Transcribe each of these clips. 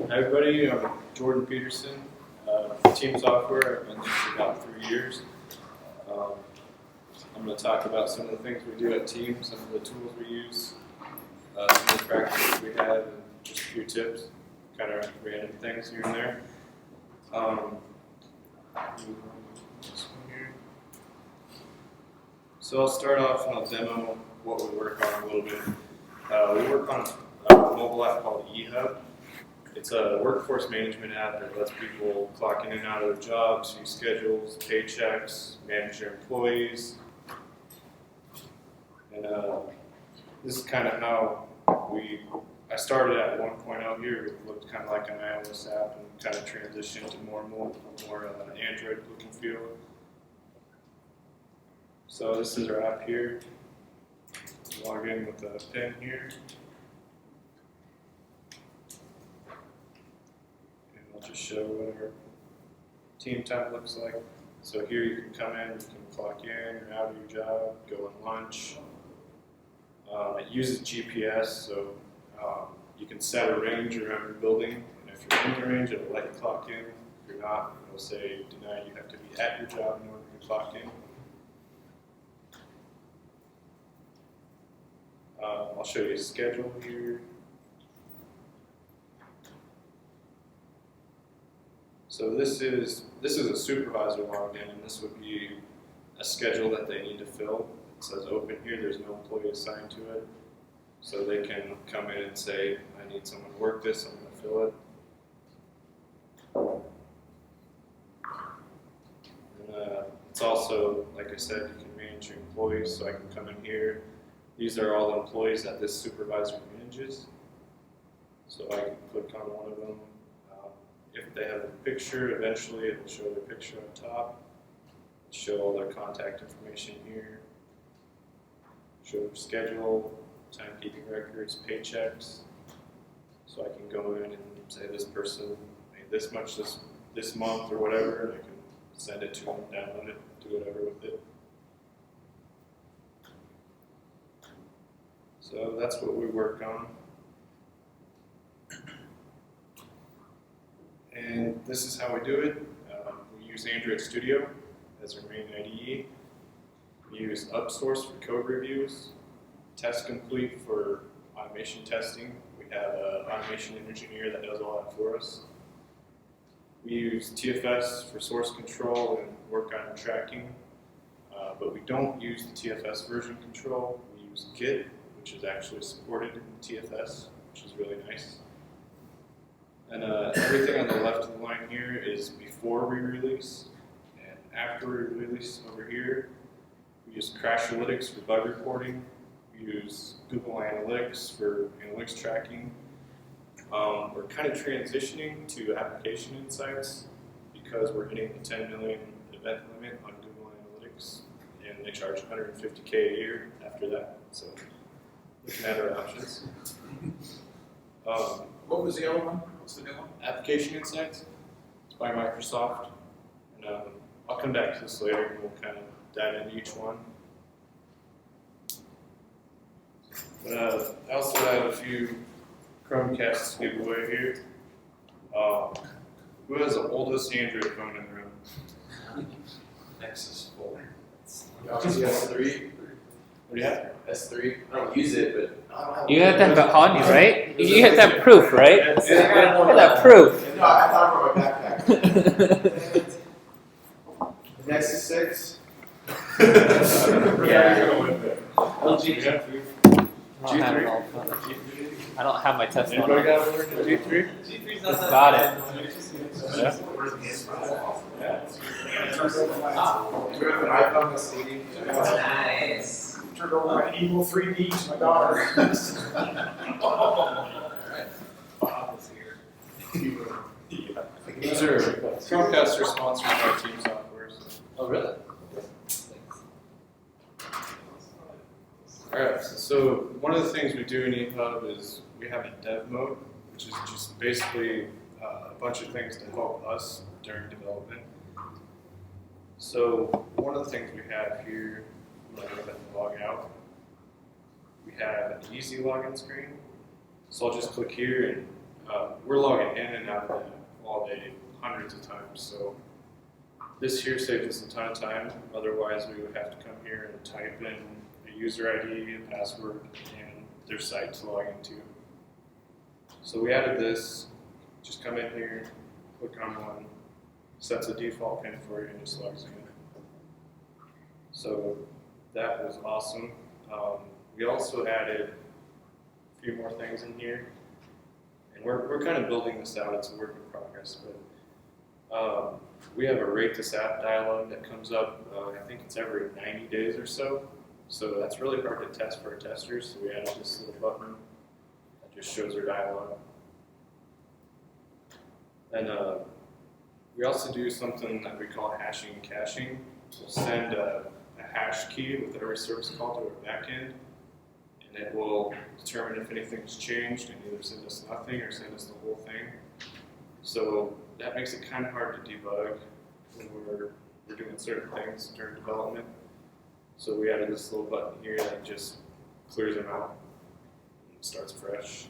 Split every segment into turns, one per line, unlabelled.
Hi everybody, I'm Jordan Peterson, team software. I've been there for about 3 years. I'm going to talk about some of the things we do at Team, some of the tools we use, some of the practices we have, and just a few tips, kind of random things here and there. So I'll start off and I'll demo what we work on a little bit. We work on a mobile app called eHub. It's a workforce management app that lets people clock in and out of their jobs, view schedules, paychecks, manage their employees. And this is kind of how I started at 1.0 here. It looked kind of like an iOS app and kind of transitioned to more Android look and feel. So this is our app here. Log in with a pin here. And I'll just show what our team time looks like. So here you can come in, you can clock in or out of your job, go on lunch. It uses GPS, so you can set a range around your building. And if you're in the range, it'll let you clock in. If you're not, it'll say deny, you have to be at your job in order to clock in. I'll show you a schedule here. So this is a supervisor logged in, and this would be a schedule that they need to fill. It says open here. There's no employee assigned to it, so they can come in and say, "I need someone to work this. I'm going to fill it." And it's also, like I said, you can manage your employees. So I can come in here. These are all the employees that this supervisor manages. So I can click on one of them. If they have a picture, eventually it will show their picture on top. Show all their contact information here. Show their schedule, timekeeping records, paychecks. So I can go in and say this person made this much this month or whatever, and I can send it to them, download it, do whatever with it. So that's what we work on. And this is how we do it. We use Android Studio as our main IDE. We use UpSource for code reviews, Test Complete for automation testing. We have an automation engineer that does all that for us. We use TFS for source control and work on tracking, but we don't use the TFS version control. We use Git, which is actually supported in TFS, which is really nice. And everything on the left of the line here is before we release, and after we release over here, we use Crashlytics for bug reporting. We use Google Analytics for analytics tracking. We're kind of transitioning to application insights because we're hitting the 10 million event limit on Google Analytics, and they charge $150K a year after that. So looking at our options.
What was the other one? What's the new one?
Application Insights. It's by Microsoft. And I'll come back to this later and we'll kind of dive into each one. But I also have a few Chromecasts to give away here. Who has the oldest Android phone in the room?
Nexus 4.
S3.
What do you have?
S3. I don't use it, but I don't have.
You have that on you, right? You have that proof, right?
Yeah,
You have that proof.
No, I thought from my backpack. Nexus 6.
Yeah.
LG.
I don't have my test one.
Anybody got a G3?
G3's
Just got it.
Yeah.
Do you have an iPhone with CD?
Nice. Turned over my evil 3D to my daughter.
These are Chromecasts are sponsored by Team Software.
Oh, really?
Alright, so one of the things we do in eHub is we have a dev mode, which is just basically a bunch of things to help us during development. So one of the things we have here, I'm going to go ahead and log out. We have an easy login screen. So I'll just click here and we're logging in and out of that all day, hundreds of times. So this here saves us a ton of time. Otherwise, we would have to come here and type in a user ID, a password, and their site to log into. So we added this. Just come in here, click on one, sets a default PIN for you, and just logs in. So that was awesome. We also added a few more things in here, and we're kind of building this out. It's a work in progress, but we have a rate this app dialog that comes up. I think it's every 90 days or so. So that's really hard to test for our testers. So we added this little button that just shows our dialog. And we also do something that we call hashing and caching. We'll send a hash key with every service call to our backend, and it will determine if anything's changed and either send us nothing or send us the whole thing. So that makes it kind of hard to debug when we're doing certain things during development. So we added this little button here that just clears them out and starts fresh.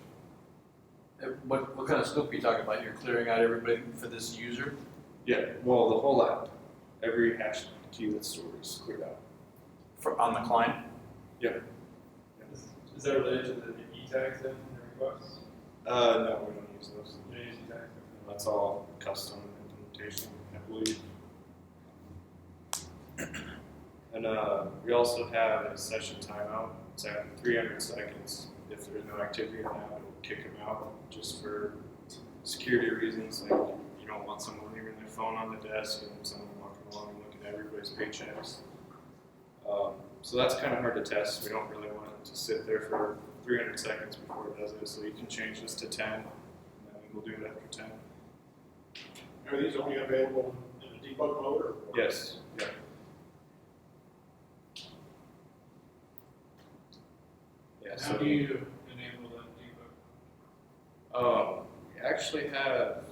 What kind of scope are you talking about? You're clearing out everybody for this user?
Yeah, well, the whole app, every hash key that's stored is cleared out.
On the client?
Yep.
Is that related to the e-tags then, in the requests?
No, we don't use those.
You don't use e-tags?
That's all custom implementation, I believe. And we also have a session timeout. It's at 300 seconds. If there's no activity in the app, it'll kick them out just for security reasons. Like you don't want someone leaving their phone on the desk and someone walking along and looking at everybody's paychecks. So that's kind of hard to test. We don't really want it to sit there for 300 seconds before it does it. So you can change this to 10, and then we'll do it after 10.
Are these only available in a debug mode or?
Yes. Yeah. Yeah.
How
So
do you enable that debug?
we actually have a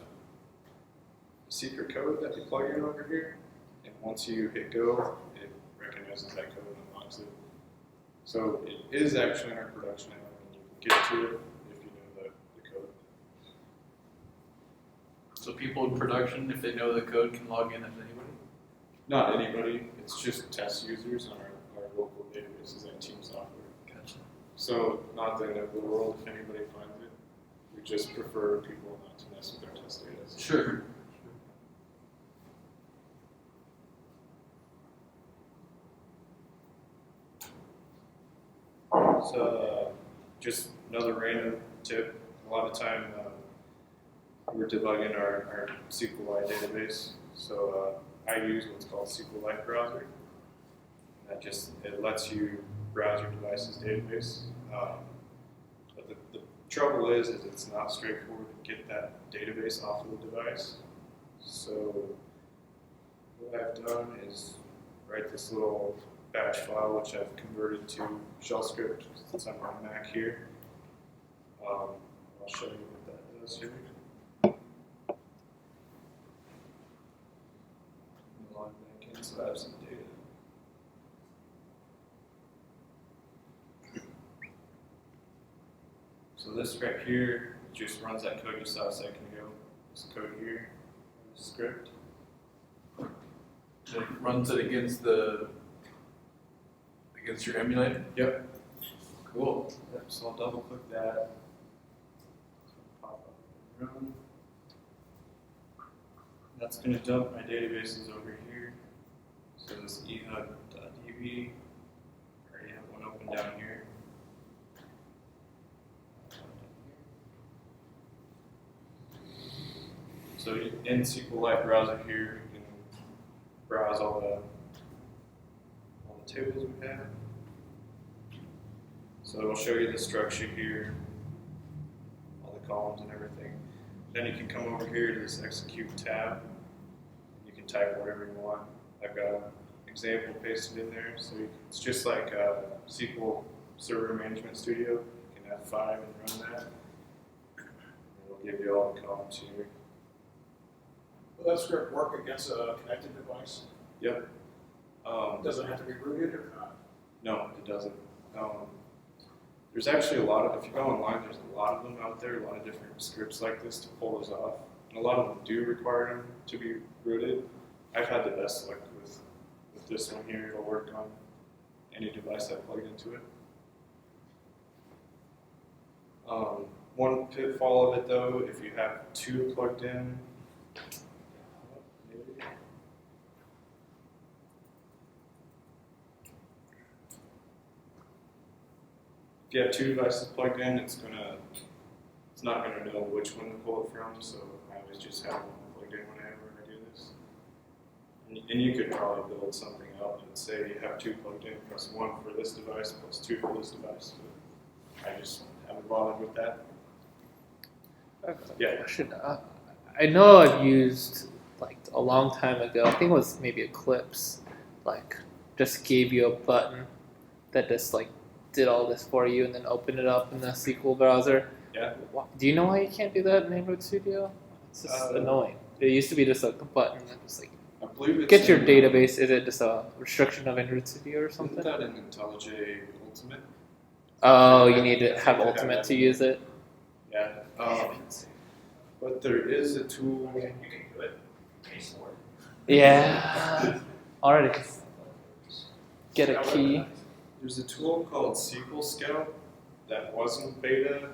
secret code that we plug in over here, and once you hit go, it recognizes that code and unlocks it. So it is actually in our production app, and you can get to it if you know the code.
So people in production, if they know the code, can log in as anybody?
Not anybody, it's just test users on our local databases and team software.
Gotcha.
So not the end of the world if anybody finds it. We just prefer people not to mess with our test data.
Sure.
So just another random tip. A lot of time we're debugging our SQLite database. So I use what's called SQLite browser. That just it lets you browse your device's database. But the trouble is it's not straightforward to get that database off of the device. So what I've done is write this little batch file, which I've converted to shell script since I'm on Mac here. I'll show you what that does here. Log back in so I have some data. So this right here just runs that code you saw a second ago. This code here, this script.
So it runs it against your emulator?
Yep.
Cool.
Yep. So I'll double click that. It's gonna pop up in the room. That's going to dump my databases over here. So this ehub.db, I already have one open down here. So in SQLite browser here, you can browse all the tables we have. So it'll show you the structure here, all the columns and everything. Then you can come over here to this execute tab. You can type whatever you want. I've got an example pasted in there. So it's just like SQL Server Management Studio. You can have 5 and run that. It'll give you all the columns here.
Will that script work against a connected device?
Yep.
Does it have to be rooted or not?
No, it doesn't. There's actually a lot of, if you go online, there's a lot of them out there, a lot of different scripts like this to pull those off. And a lot of them do require them to be rooted. I've had the best luck with this one here. It'll work on any device I plugged into it. One pitfall of it though, if you have two plugged in, if you have two devices plugged in, it's not gonna know which one to pull it from. So I always just have one plugged in whenever I do this. And you could probably build something out and say you have two plugged in, plus one for this device, plus two for this device. But I just haven't bothered with that. Yeah.
I know I've used like a long time ago. I think it was maybe Eclipse. Like just gave you a button that just like did all this for you, and then opened it up in the SQL browser.
Yeah.
Do you know why you can't do that in Android Studio? It's just annoying. It used to be just like a button that just like
I believe it's
get your
in,
database. Is it just a restriction of Android Studio or
Isn't
something?
that in IntelliJ Ultimate?
Oh, you need to have Ultimate to use it.
Yeah. But there is a tool.
You can do it. Pay for it.
Yeah. Already. Get a key.
There's a tool called SQL Scout that was in beta.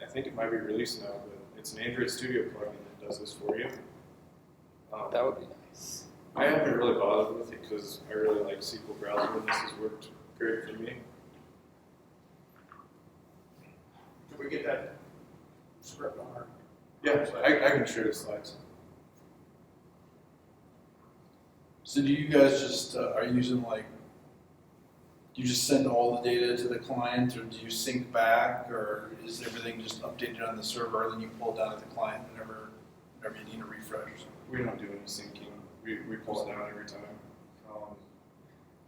I think it might be released now, but it's an Android Studio plugin that does this for you.
That would be nice.
I haven't really bothered with it because I really like SQL Browser and this has worked great for me.
Can we get that script on our?
Yeah, I can share the slides.
So do you guys just, are using like, do you just send all the data to the client, or do you sync back, or is everything just updated on the server and then you pull it down at the client whenever you need a refresh or something?
We don't do any syncing. We pull it down every time.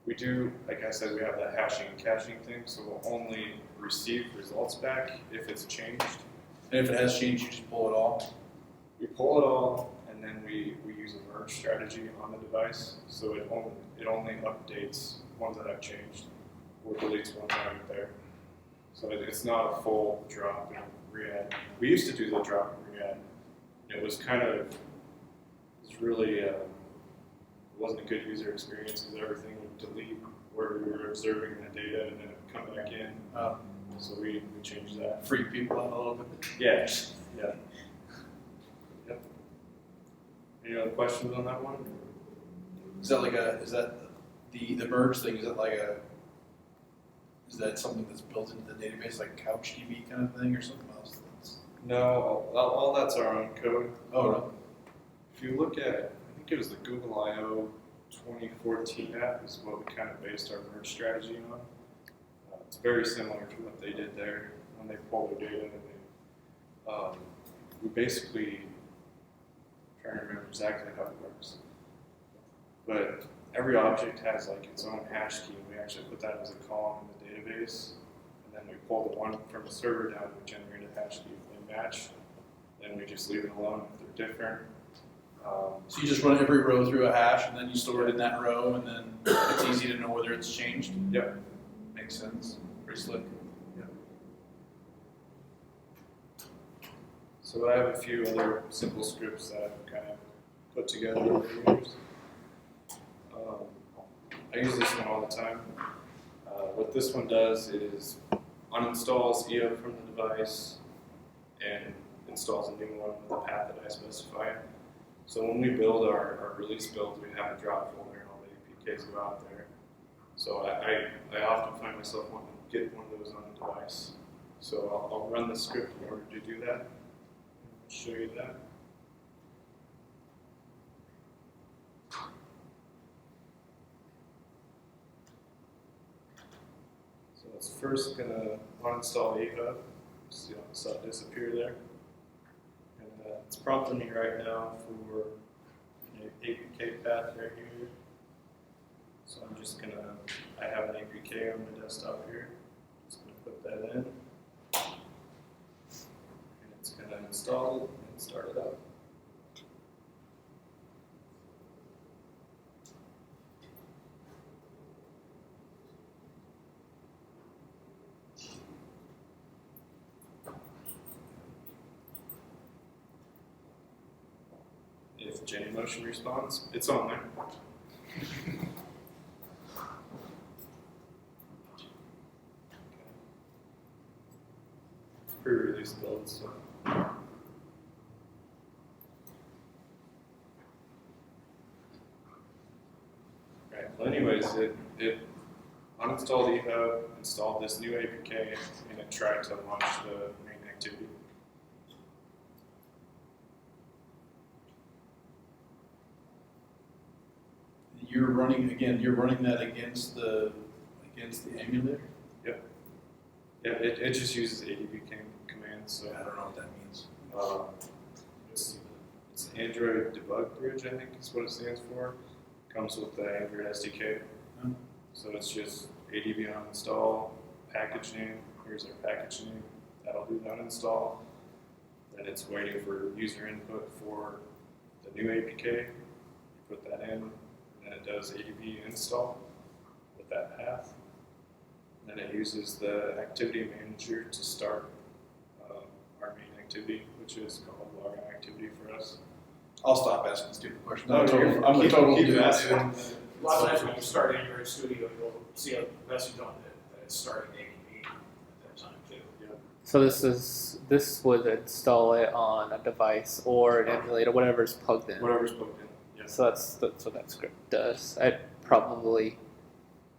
We do, like I said, we have that hashing and caching thing, so we'll only receive results back if it's changed.
And if it has changed, you just pull it all?
We pull it all, and then we use a merge strategy on the device, so it only updates ones that have changed, or deletes ones that aren't there. So it's not a full drop and re-add. We used to do the drop and re-add. It was really, it wasn't a good user experience because everything would delete where we were observing the data and then it would come back in. So we changed that.
Freak people out a little bit?
Yeah. Yep. Any other questions on that one?
Is that the merge thing, is that something that's built into the database, like CouchDB kind of thing, or something else?
No, all that's our own code.
Oh, really?
If you look at, I think it was the Google I/O 2014 app is what we kind of based our merge strategy on. It's very similar to what they did there when they pulled their data. And we basically, I'm trying to remember exactly how it works. But every object has like its own hash key. We actually put that as a column in the database. And then we pull the one from the server down and we generate a hash key. If they match, then we just leave it alone. If they're different,
So you just run every row through a hash, and then you store it in that row, and then it's easy to know whether it's changed?
Yep.
Makes sense. Pretty slick.
So I have a few other simple scripts that I've kind of put together over the years. I use this one all the time. What this one does is uninstalls EO from the device and installs a new one with a path that I specify. So when we build our release build, we have a drop folder and all the APKs go out there. So I often find myself wanting to get one of those on the device. So I'll run the script in order to do that. I'll show you that. So it's first going to uninstall EHUB. See how I saw it disappear there. And it's prompting me right now for an APK path right here. So I'm just going to, I have an APK on my desktop here. Just going to put that in. And it's going to install it and start it up. if Genymotion responds, it's on there. Pre-release build, so. Right, well anyways, it uninstalled eHub, installed this new APK, and it tried to launch the main activity.
You're running that against the emulator?
Yeah, it just uses ADB commands, so
I don't know what that means.
it's Android Debug Bridge, I think is what it stands for. Comes with the Android SDK.
Hmm.
So it's just ADB uninstall, package name, here's our package name, that'll do the uninstall. Then it's waiting for user input for the new APK. You put that in, and then it does ADB install with that path. Then it uses the activity manager to start our main activity, which is called logon activity for us.
I'll stop asking stupid questions.
No,
I'm a
keep
total dude.
asking.
A lot of times when you start Android Studio, you'll see a message on it that it's starting ADB at that time too.
So this would install it on a device or an emulator, whatever's plugged in.
Whatever's plugged in. Yes.
So that's what that script does.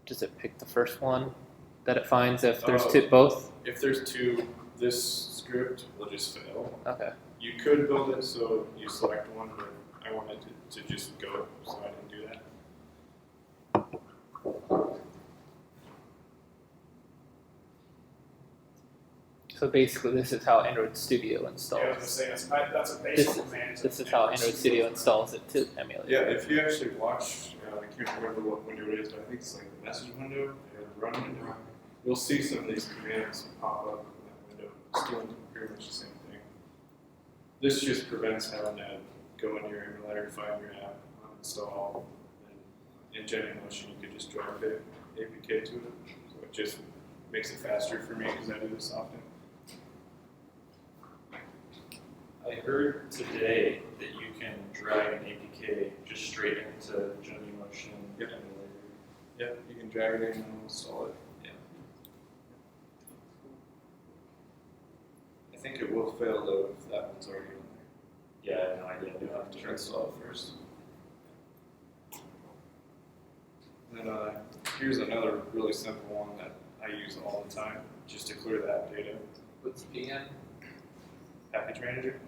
Does it pick the first one that it finds if there's both?
If there's two, this script will just fail.
Okay.
You could build it so you select one, but I wanted to just go, so I didn't do that.
So basically, this is how Android Studio
Yeah, I was
installs.
gonna say, that's a basic command.
This is how Android Studio installs it to emulate.
Yeah, if you actually watch, I can't remember what window it is, but I think it's like the message window or the run window. You'll see some of these commands pop up in that window. It's doing pretty much the same thing. This just prevents having to go into your emulator, find your app, uninstall, and in Genymotion you could just drive the APK to it. So it just makes it faster for me because I do this often.
I heard today that you can drag an APK just straight into Genymotion
Yep.
emulator.
Yeah, you can drag it in and install it.
Yeah.
I think it will fail though if that one's already on
Yeah, I have no idea.
there. You'll have to install it first. And here's another really simple one that I use all the time just to clear that data.
What's PM?
Package manager.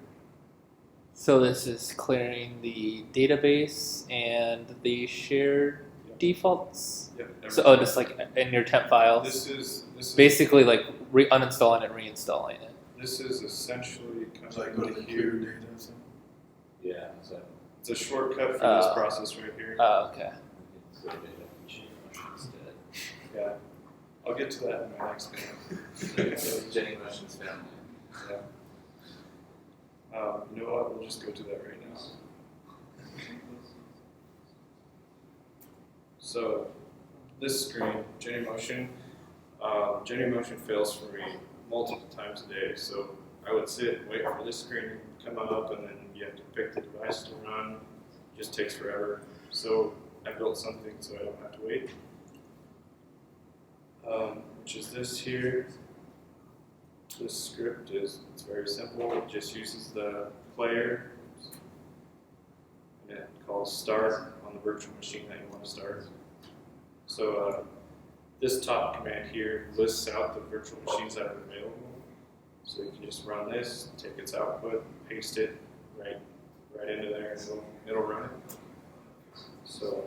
So this is clearing the database and the shared defaults.
Yep.
So just like in your temp files,
This is
basically like uninstalling and reinstalling it.
This is essentially
So I go to the clear data. So.
Yeah, so
it's a shortcut for this process right here.
Oh, okay.
it's the data from Genymotion instead.
Yeah, I'll get to that in my next minute.
Genymotion's family.
Yeah. You know what? We'll just go to that right now. So this screen, Genymotion, Genymotion fails for me multiple times a day. So I would sit and wait for this screen to come up, and then you have to pick the device to run. It just takes forever. So I built something so I don't have to wait, which is this here. This script it's very simple. It just uses the player and it calls start on the virtual machine that you want to start. So this top command here lists out the virtual machines that are available. So you can just run this, take its output, paste it right into there, and it'll run it. So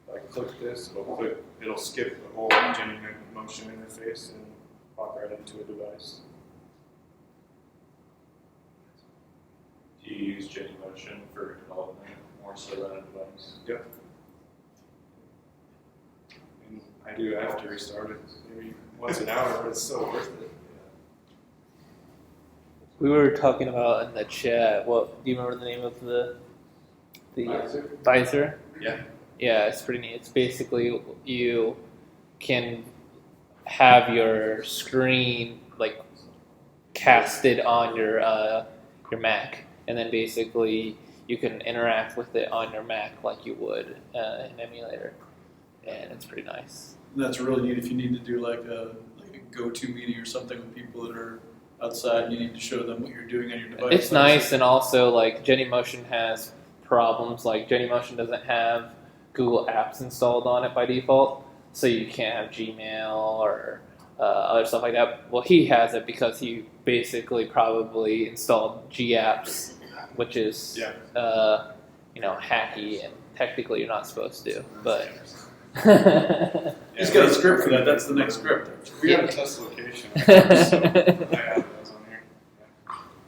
if I click this, it'll skip the whole Genymotion interface and pop right into a device.
Do you use Genymotion for development more so than a device?
Yep. And I do have to restart it maybe once an hour, but it's still worth it.
We were talking about in the chat. What do you remember the name of the visor?
Yeah.
Yeah, it's pretty neat. It's basically you can have your screen like casted on your Mac, and then basically you can interact with it on your Mac like you would an emulator, and it's pretty nice.
And that's really neat if you need to do like a go-to meeting or something with people that are outside and you need to show them what you're doing on your device.
It's nice, and also like Genymotion has problems. Like Genymotion doesn't have Google Apps installed on it by default, so you can't have Gmail or other stuff like that. Well, he has it because he basically probably installed GApps, which is hacky, and technically you're not supposed to. But
He's got a script for that. That's the next script.
We have a test location, so I have those on here.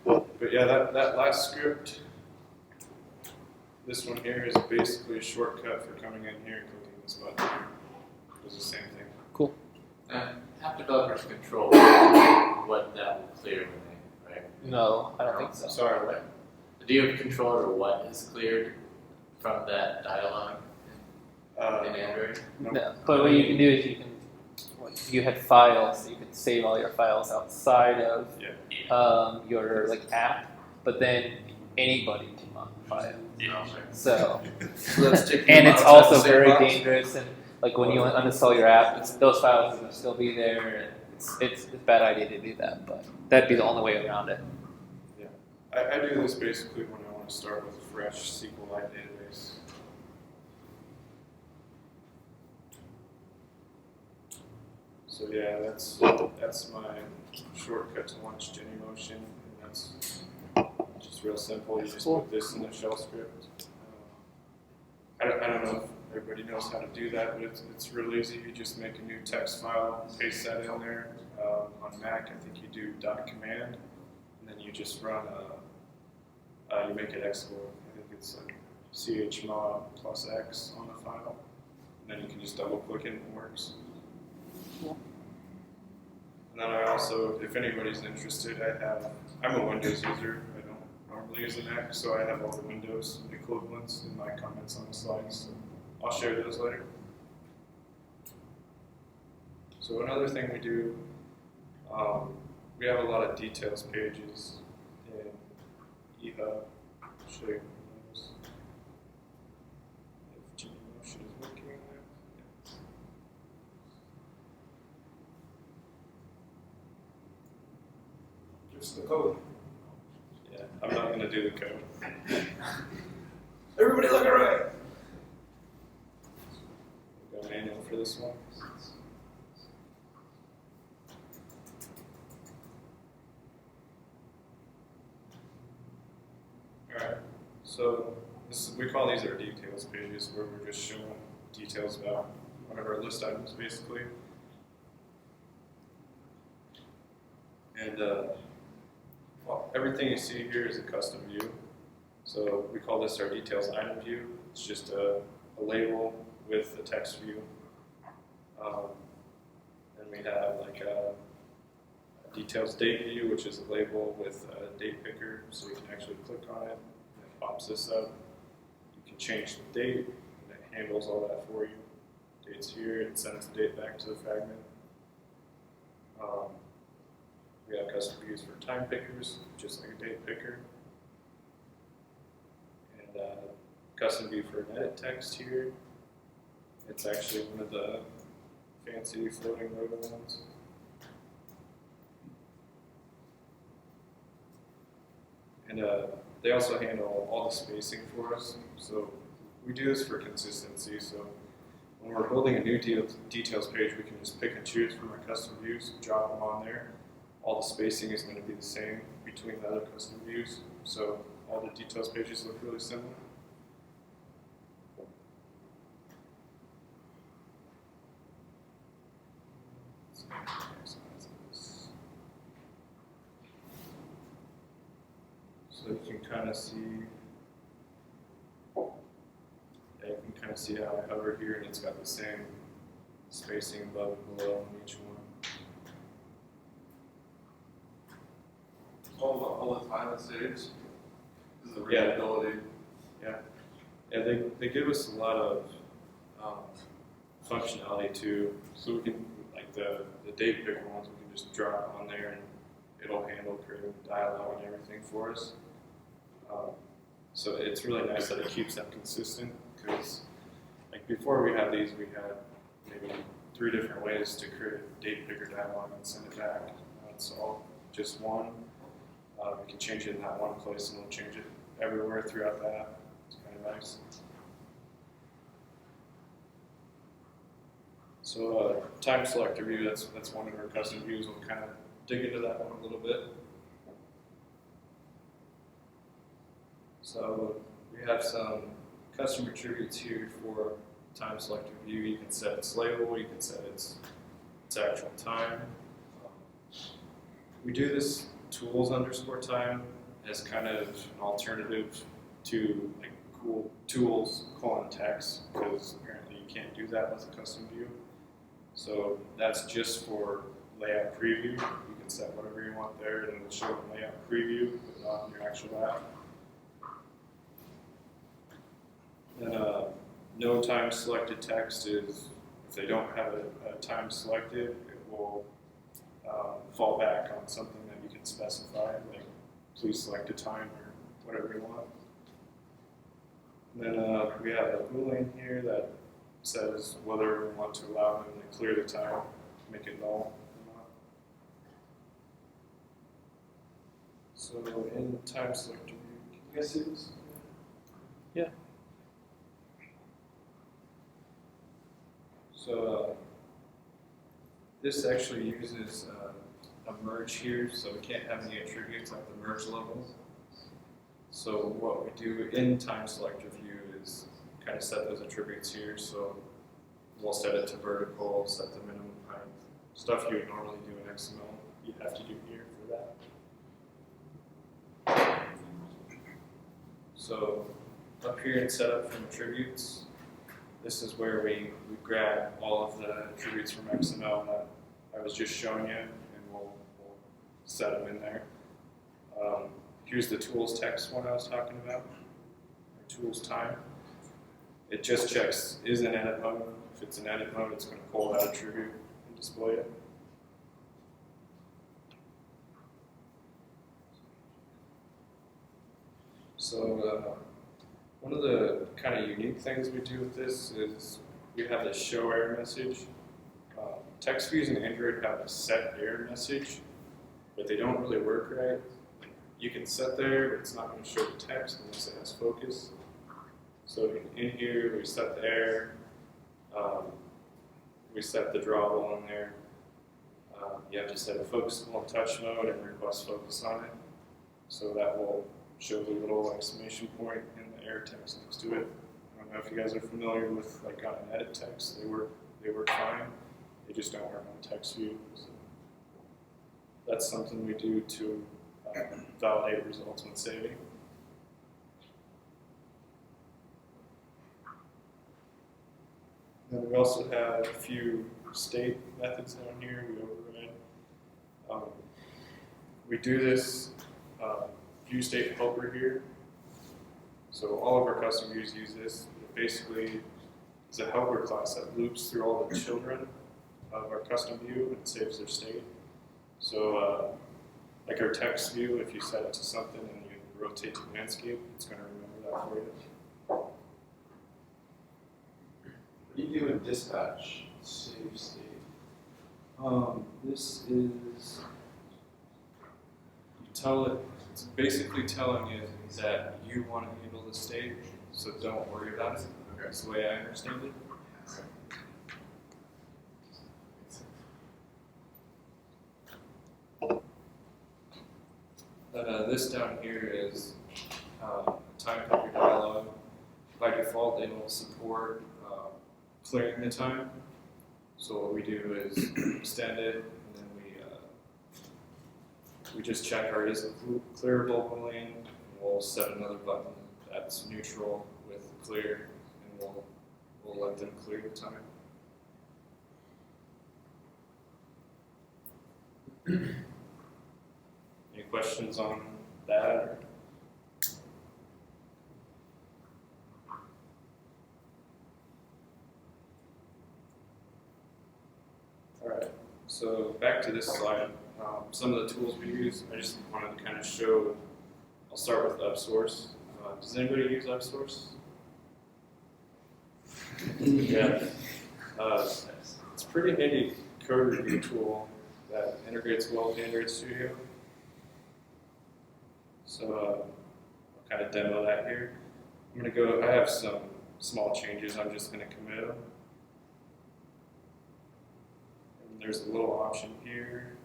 Yeah. But yeah, that last script, this one here is basically a shortcut for coming in here and clicking this button. It's the same thing.
App developers control what that will clear when they, right?
No, I don't think so.
Sorry, what?
Do you have control over what is cleared from that dialog in Android?
No, but what you can do is you had files, you can save all your files outside of your like app, but then anybody can modify it.
Yeah.
So
Let's take
and
them
it's
outside
also
the
very
sandbox.
dangerous, and like when you uninstall your app, those files will still be there, and it's a bad idea to do that, but that'd be the only way around it.
I do this basically when I want to start with a fresh SQLite database. So yeah, that's my shortcut to launch Genymotion, and that's just real simple. You just put this in the shell script. I don't know if everybody knows how to do that, but it's real easy. You just make a new text file, paste that in there. On Mac, I think you do .command, and then you just run you make it export. I think it's like chmod plus X on the file, and then you can just double click it and it works.
Cool.
And then I also, if anybody's interested, I'm a Windows user. I don't normally use a Mac, so I have all the Windows equivalents in my comments on the slides. So I'll share those later. So another thing we do, we have a lot of details pages in eHub. I'll show you those. If Genymotion is working there.
Just the code.
Yeah, I'm not going to do the code.
Everybody look around.
We'll go manual for this one. Alright, so we call these our details pages, where we're just showing details about one of our list items, basically. And well, everything you see here is a custom view. So we call this our details item view. It's just a label with a text view. Then we have like a details date view, which is a label with a date picker, so you can actually click on it, and it pops this up. You can change the date, and it handles all that for you. Date's here, it sends the date back to the fragment. We have custom views for time pickers, just like a date picker. And custom view for an edit text here. It's actually one of the fancy floating rotor ones. And they also handle all the spacing for us. So we do this for consistency. So when we're building a new details page, we can just pick and choose from our custom views, drop them on there. All the spacing is going to be the same between the other custom views. So all the details pages look really similar. So you can kind of see, how I hover here, and it's got the same spacing above and below on each one.
All the time it saves is the
Yeah.
readability.
Yeah, they give us a lot of functionality too. So we can, like the date picker ones, we can just drop on there and it'll handle creative dialogue and everything for us. So it's really nice that it keeps them consistent, because like before we had these, we had maybe 3 different ways to create a date picker dialog and send it back. Now it's all just one. We can change it in that one place, and we'll change it everywhere throughout that. It's kind of nice. So time selector view, that's one of our custom views. We'll kind of dig into that one a little bit. So we have some custom attributes here for time selector view. You can set its label, you can set its actual time. We do this tools_time as kind of an alternative to like cool tools : text, because apparently you can't do that with a custom view. So that's just for layout preview. You can set whatever you want there, and it'll show in layout preview, but not in your actual app. Then no time selected text is if they don't have a time selected, it will fall back on something that you can specify, like please select a time or whatever you want. And then we have a boolean here that says whether we want to allow them to clear the time, make it null or not. So in time selector view, can you guys see this?
Yeah.
So this actually uses a merge here, so we can't have any attributes at the merge level. So what we do in time selector view is kind of set those attributes here. So we'll set it to vertical, set the minimum height. Stuff you would normally do in XML, you have to do here for that. So up here in setup from attributes, this is where we grab all of the attributes from XML that I was just showing you, and we'll set them in there. Here's the tools text one I was talking about, or tools time. It just checks, is in edit mode. If it's in edit mode, it's going to pull that attribute and display it. So one of the kind of unique things we do with this is we have this show error message. Text views in Android have a set error message, but they don't really work right. You can set there, but it's not going to show the text unless it has focus. So in here, we set the error, we set the drawable in there. You have to set a focusable in touch mode and request focus on it. So that will show the little exclamation point in the error text next to it. I don't know if you guys are familiar with like on an edit text, they work fine. They just don't work on text view. So that's something we do to validate results when saving. Then we also have a few state methods down here we override. We do this view state helper here. So all of our custom views use this. It basically is a helper class that loops through all the children of our custom view and saves their state. So like our text view, if you set it to something and you rotate to landscape, it's going to remember that for you.
What do you do in dispatch? Save state.
This is, you tell it, it's basically telling it that you want to handle the state, so don't worry about it.
Okay.
That's the way I understand it. This down here is time picker dialog. By default, they will support clearing the time. So what we do is extend it, and then we just check our is it clearable boolean, and we'll set another button that's neutral with clear, and we'll let them clear the time. Any questions on that? All right, so back to this slide. Some of the tools we use, I just wanted to kind of show I'll start with UpSource. Does anybody use UpSource? Yeah. It's a pretty handy code review tool that integrates well with Android Studio. So I'll kind of demo that here. I'm going to go, I have some small changes, I'm just going to commit them. And there's a little option here.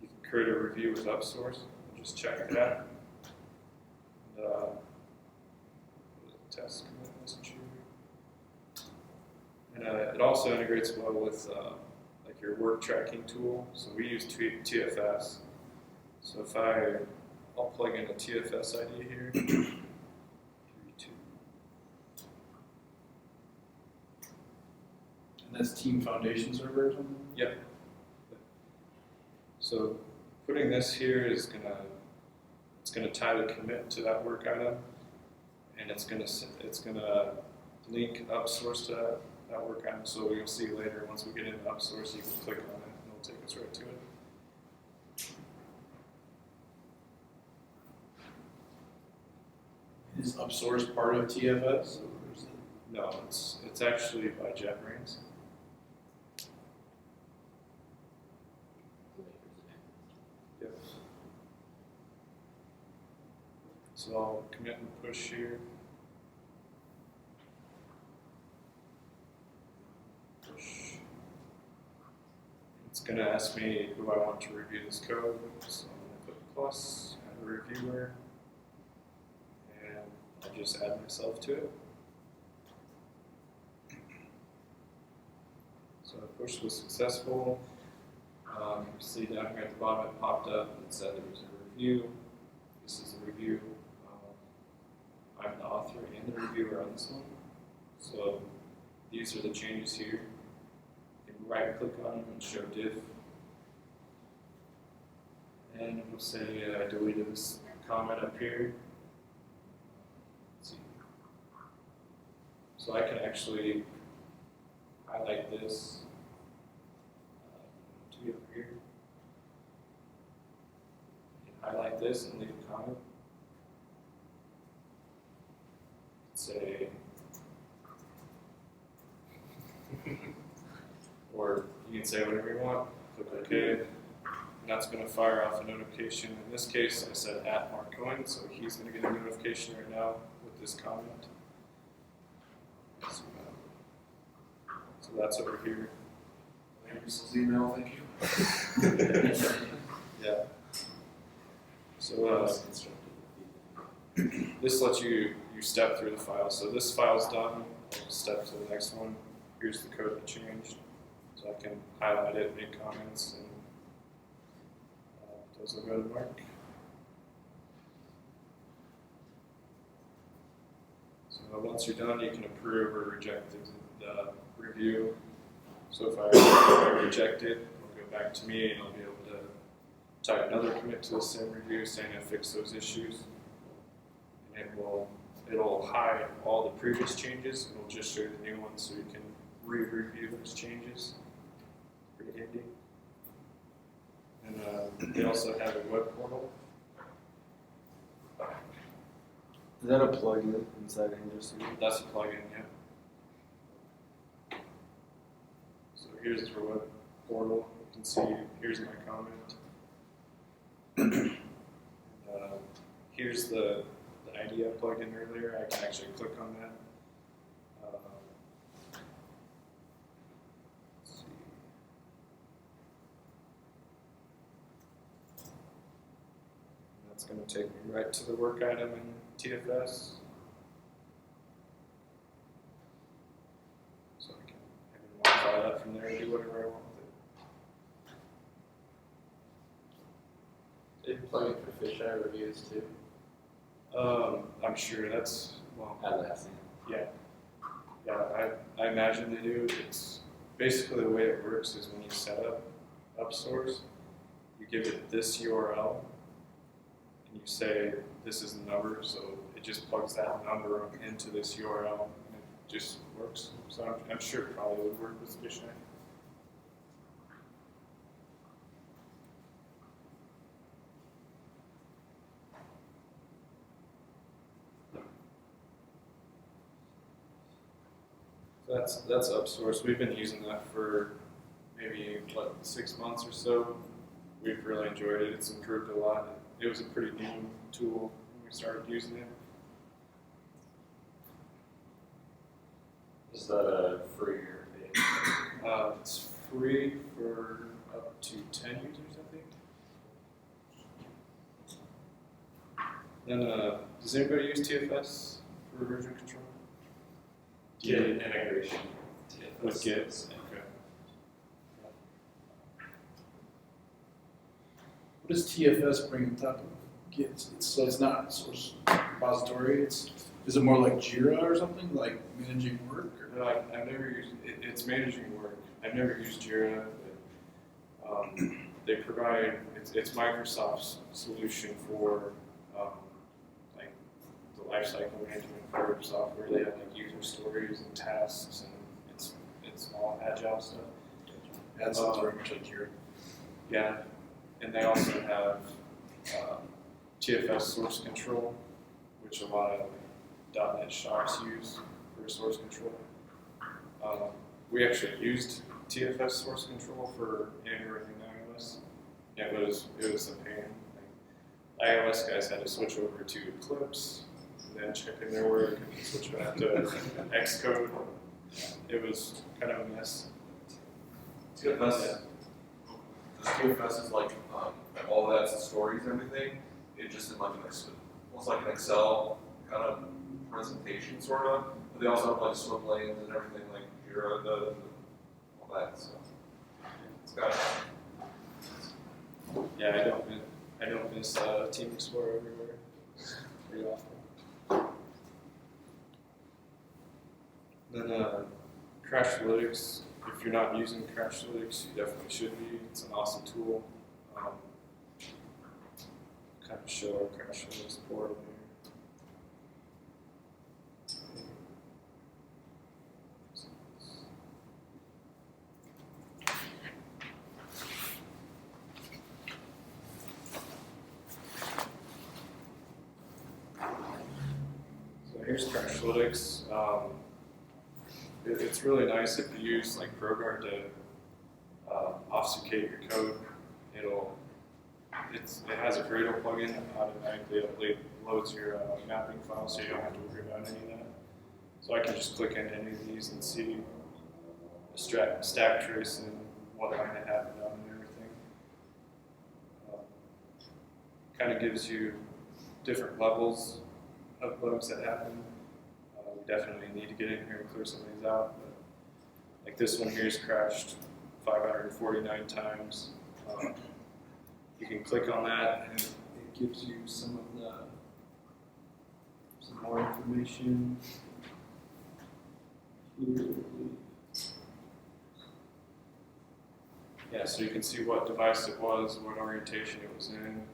You can create a review with UpSource. I'll just check that. And, test commit message here. And it also integrates well with like your work tracking tool. So we use TFS. So if I'll plug in a TFS ID here. 3, 2.
And that's Team Foundation server or something?
Yep. So putting this here is gonna tie the commit to that work item, and it's gonna link UpSource to that work item. So you'll see later once we get into UpSource, you can click on it and it'll take us right to it.
Is UpSource part of TFS? Or is it?
No, it's actually by JetBrains. Yes. So I'll commit and push here. Push. It's going to ask me who I want to review this code. So I'm going to put plus, add a reviewer, and I'll just add myself to it. So the push was successful. You see down here at the bottom it popped up and said there was a review. This is the review. I'm the author and the reviewer on this one. So these are the changes here. You can right click on them and show diff. And we'll say I deleted this comment up here. Let's see. So I can actually highlight this. Over here. You can highlight this and leave a comment. Say, or you can say whatever you want. Click OK. And that's going to fire off a notification. In this case, I said at Mark Cohen, so he's going to get a notification right now with this comment. So that's over here.
Anderson's email, thank you.
Yeah. So this lets you step through the file. So this file's done. I'll step to the next one. Here's the code that changed. So I can highlight it, make comments, and those will go to Mark. So once you're done, you can approve or reject the review. So if I reject it, it'll go back to me and I'll be able to type another commit to the same review saying I fixed those issues. And it'll hide all the previous changes. It'll just show you the new ones so you can re-review those changes. Pretty handy. And they also have a web portal.
Is that a plugin inside Android Studio?
That's a plugin, yeah. So here's the web portal. You can see here's my comment. Here's the ID I plugged in earlier. I can actually click on that. Let's see. That's going to take me right to the work item in TFS. So I can modify that from there and do whatever I want with it.
Did you plug in for fisheye reviews too?
I'm sure that's, well,
Atlassian.
yeah. Yeah, I imagine they do. It's basically the way it works is when you set up UpSource, you give it this URL, and you say this is the number, so it just plugs that number into this URL, and it just works. So I'm sure it probably would work with fisheye. That's upsourced. We've been using that for maybe 6 months or so. We've really enjoyed it. It's improved a lot. It was a pretty new tool when we started using it.
Is that a free or paid?
It's free for up to 10 users, I think. Then, does anybody use TFS for version control?
Git integration.
With Git? Okay.
What does TFS bring on top of Git? So it's not source repository. Is it more like Jira or something, like managing work? Or?
No, I've never used it. It's managing work. I've never used Jira, but they provide, it's Microsoft's solution for like the lifecycle management for software. They have like user stories and tasks, and it's all agile stuff.
That sounds very much like Jira.
Yeah, and they also have TFS source control, which a lot of .NET shops use for source control. We actually used TFS source control for Android and iOS. It was a pain. Like, iOS guys had to switch over to Eclipse, and then check in their work, and switch back to Xcode. It was kind of a mess.
TFS, this TFS is like all that's stories and everything. It just in like almost like an Excel kind of presentation sort of. But they also have like swim lanes and everything like Jira does, all that stuff. It's got
Yeah, I don't miss Team Explorer everywhere. It's pretty awful. Then Crashlytics. If you're not using Crashlytics, you definitely should be. It's an awesome tool. Kind of show our Crashlytics portal here. Here's Crashlytics. It's really nice if you use like ProGuard to obfuscate your code. It has a Gradle plugin that automatically uploads your mapping file, so you don't have to worry about any of that. So I can just click into any of these and see the stack trace and what might have happened on and everything. Kind of gives you different levels of bugs that happen. We definitely need to get in here and clear some of these out. But like this one here's crashed 549 times. You can click on that and it gives you some more information. Yeah, so you can see what device it was, what orientation it was in,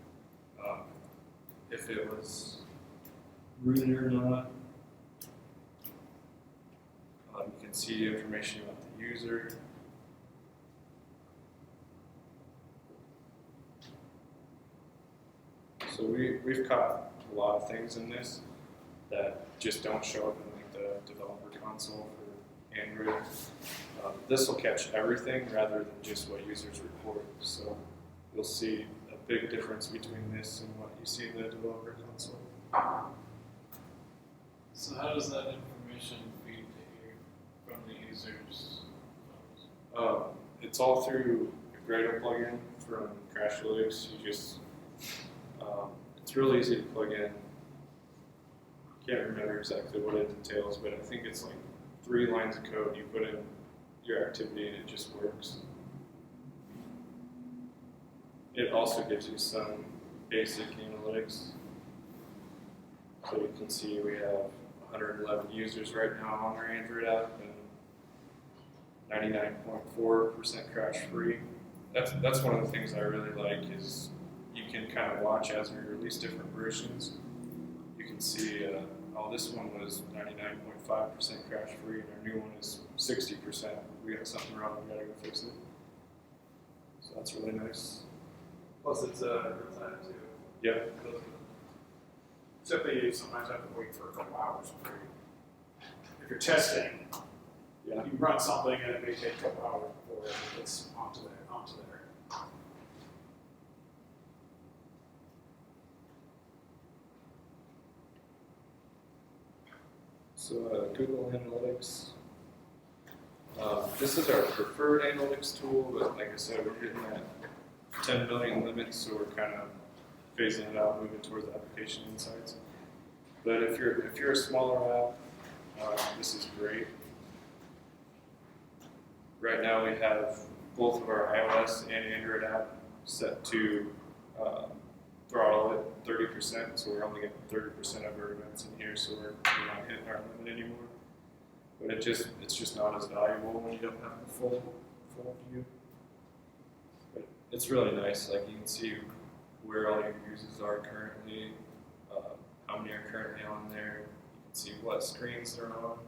if it was rooted or not. You can see information about the user. So we've caught a lot of things in this that just don't show up in like the developer console for Android. This will catch everything rather than just what users report. So you'll see a big difference between this and what you see in the developer console.
So how does that information feed to here from the users' phones?
It's all through the Gradle plugin from Crashlytics. It's real easy to plug in. Can't remember exactly what it entails, but I think it's like 3 lines of code. You put in your activity and it just works. It also gives you some basic analytics. So you can see we have 111 users right now on our Android app and 99.4% crash free. That's one of the things I really like is you can kind of watch as we release different versions. You can see, this one was 99.5% crash free and our new one is 60%. We got something wrong, we gotta go fix it. So that's really nice.
Plus it's real time too.
Yep.
Except that you sometimes have to wait for a couple hours before if you're testing,
Yeah.
You run something and it may take a couple hours before it gets onto there.
So Google Analytics. This is our preferred analytics tool, but like I said, we're hitting that 10 million limit, so we're kind of phasing it out, moving towards application insights. But if you're a smaller app, this is great. Right now we have both of our iOS and Android app set to throttle it 30%, so we're only getting 30% of our events in here, so we're not hitting our limit anymore. But it's just not as valuable when you don't have the full view. But it's really nice. Like you can see where all your users are currently, how many are currently on there. You can see what screens they're on.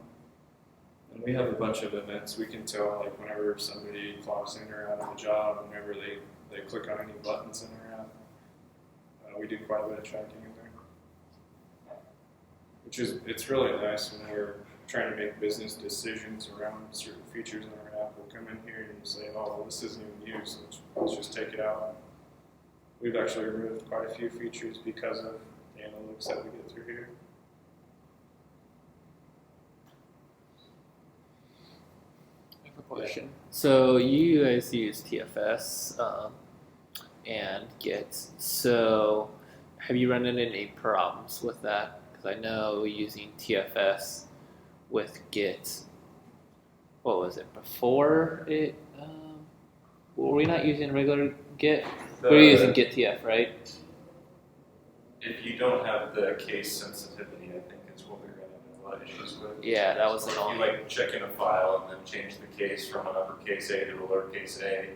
And we have a bunch of events. We can tell like whenever somebody clocks in or out of the job, whenever they click on any buttons in our app. We do quite a bit of tracking in there, it's really nice when we're trying to make business decisions around certain features in our app. We'll come in here and say, oh, well, this isn't even used, let's just take it out. We've actually removed quite a few features because of the analytics that we get through here.
I have a question. So you guys use TFS and Git. So have you run into any problems with that? Because I know using TFS with Git, what was it, before it, were we not using regular Git? We were using GitTF, right?
If you don't have the case sensitivity, I think is what we ran into a lot of issues with.
Yeah, that was
So if
annoying.
you like check in a file and then change the case from an uppercase A to a lowercase a,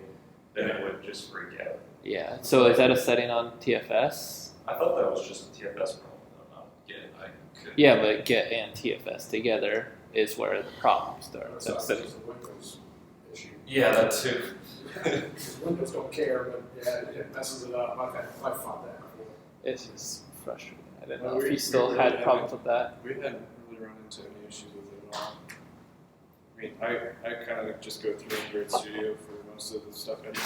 then it would just freak out.
Yeah, so is that a setting on TFS?
I thought that was just a TFS problem, though, not Git. I could.
Yeah, but Git and TFS together is where the problem starts.
That's
That's
just a Windows issue.
Yeah, that too.
Because Windows don't care, but yeah, it messes it up. I've fought that before.
It's just frustrating. I didn't
Well,
know if
we-
you still
we
had
really
problems with that.
We hadn't really run into any issues with it at all. I mean, I kind of just go through Android Studio for most of the stuff. I do get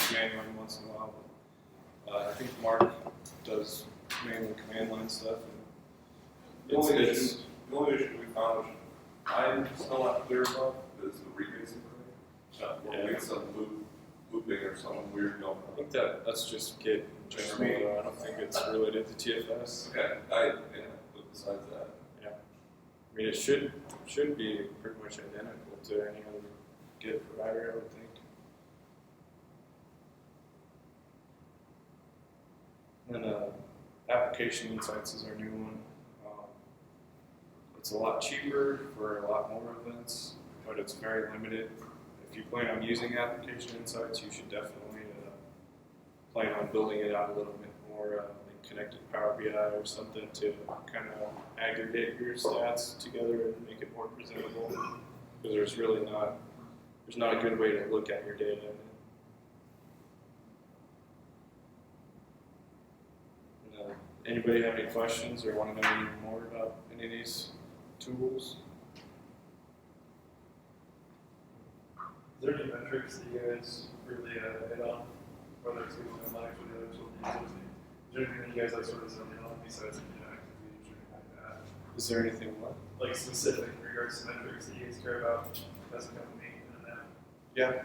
command line once in a while, but I think Mark does mainly command line stuff.
The
And
only issue we found, which I'm still not clear about, is the rebasing thing. We're getting some looping or something weird going
I
on.
think that's just Git in general. Though. I don't think it's related to TFS.
Okay, but besides that.
I mean, it should be pretty much identical to any other Git provider, I would think. And Application Insights is our new one. It's a lot cheaper for a lot more events, but it's very limited. If you plan on using Application Insights, you should definitely plan on building it out a little bit more, like connected Power BI or something to kind of aggregate your stats together and make it more presentable. Because there's not a good way to look at your data. Anybody have any questions or want to know any more about any of these tools?
Is there any metrics that you guys really hit on, whether it's Google Analytics or the other tools you use? Is there anything that you guys like sort of zone in on besides active users or anything like that?
Is there anything what?
Like specific in regards to metrics that you guys care about as a company and that?
Yeah.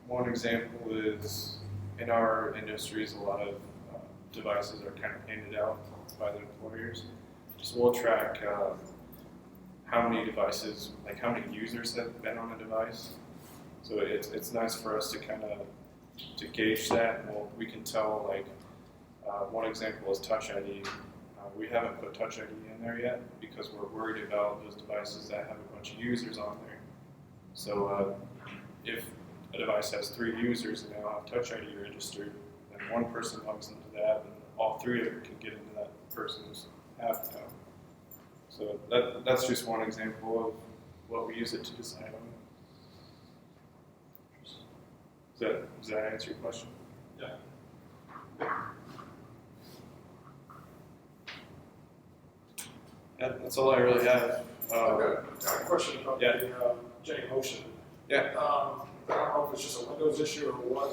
One example is in our industries, a lot of devices are kind of handed out by the employers. So we'll track how many devices, like how many users have been on a device. So it's nice for us to kind of to gauge that, and we can tell like one example is Touch ID. We haven't put Touch ID in there yet because we're worried about those devices that have a bunch of users on there. So if a device has 3 users and they all have Touch ID registered, then one person logs into the app and all 3 of them can get into that person's app now. So that's just one example of what we use it to decide on. Does that answer your question?
Yeah.
Yeah, that's all I really have.
I've got a question about
Yeah.
the Genymotion.
Yeah.
I don't know if it's just a Windows issue or what,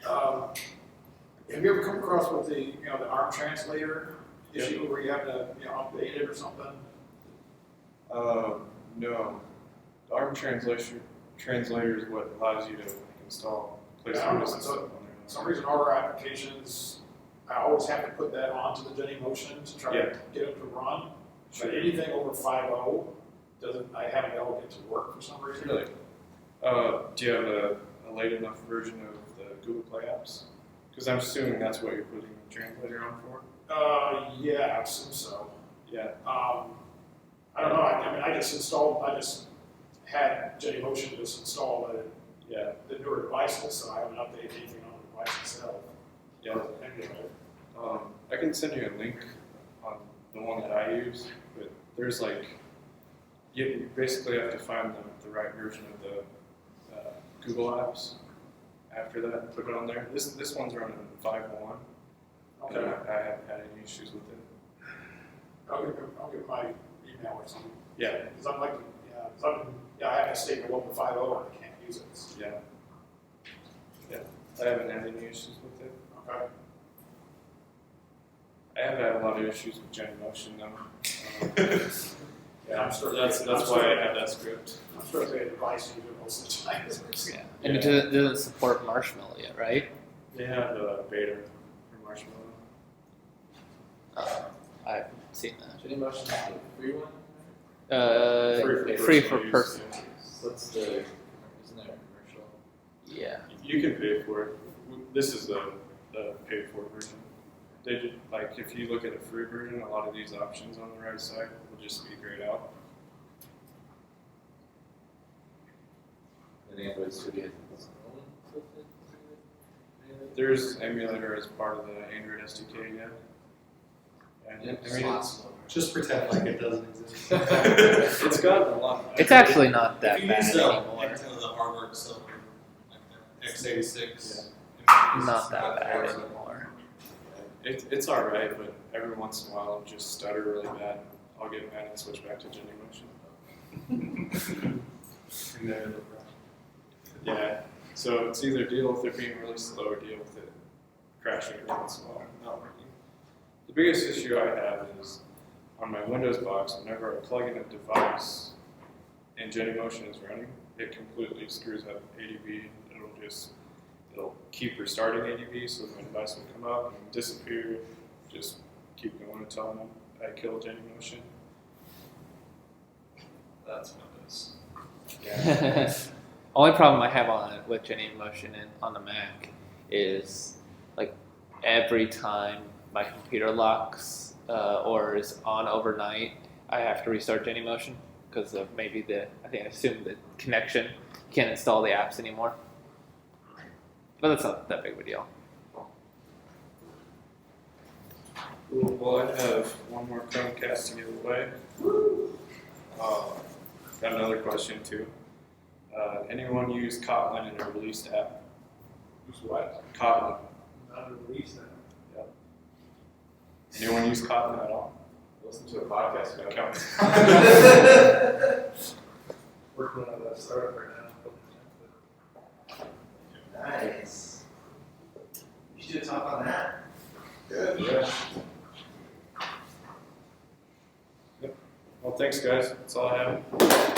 but have you ever come across with the the ARM translator issue where you have to update it or something?
No. The ARM translator is what allows you to install
Yeah, I don't know.
placeholders and stuff on
For some reason, all our applications, I always have to put that onto the Genymotion to try to get it to run. But anything over 5.0 I haven't been able to get to work for some reason.
Really? Do you have a late enough version of the Google Play apps? Because I'm assuming that's what you're putting the translator on for.
Yeah, I assume so.
Yeah.
I don't know. I just had Genymotion just installed the newer devices, so I haven't updated anything on the device itself.
Yeah. I can send you a link on the one that I use, but there's you basically have to find the right version of the Google apps. After that, and put it on there. This one's running 5.1.
Okay.
And I haven't had any issues with it.
I'll give my email or something.
Yeah.
Because I'm like, I have to stay below the 5.0 and I can't use it.
Yeah. Yeah. I haven't had any issues with it.
Okay.
I have had a lot of issues with Genymotion though. Yeah,
I'm sure
that's why I have that script.
I'm sure they advise you to most of the time.
Yeah. And it doesn't support Marshmallow yet, right?
They have a beta for Marshmallow.
I haven't seen that.
Genymotion is the free one?
Free for
use,
personal
yeah.
use.
What's the, isn't there a commercial?
Yeah.
You can pay for it. This is the paid for version. If you look at a free version, a lot of these options on the right side will just be grayed out.
And Android Studio has its own filter?
There's emulator as part of the Android SDK, yeah. And I mean,
Just pretend like it doesn't exist.
it's gotten a lot.
It's actually not that
If you
bad
use
anymore.
the hardware accelerator, like the x86.
Not that bad anymore.
It's alright, but every once in a while I'll just stutter really bad. I'll get mad and switch back to Genymotion. Yeah, so it's either deal with it being really slow or deal with it crashing every once in a while, not working. The biggest issue I have is on my Windows box, whenever I plug in a device and Genymotion is running, it completely screws up ADB. It'll keep restarting ADB, so my device will come up and disappear, just keep going until I kill Genymotion.
That's Windows.
Yeah.
Only problem I have on it with Genymotion and on the Mac is every time my computer locks or is on overnight, I have to restart Genymotion because of maybe I assume the connection can't install the apps anymore. But that's not that big of a deal.
Cool. Well, I have one more Chromecast to give away. Got another question too. Anyone use Kotlin in a released app?
Use what?
Kotlin.
Not a release then.
Anyone use Kotlin at all?
Listen to a podcast about
Counts.
Working on that startup right now.
Nice. You should talk on that.
Good. Yeah. Yep. Well, thanks guys. That's all I have.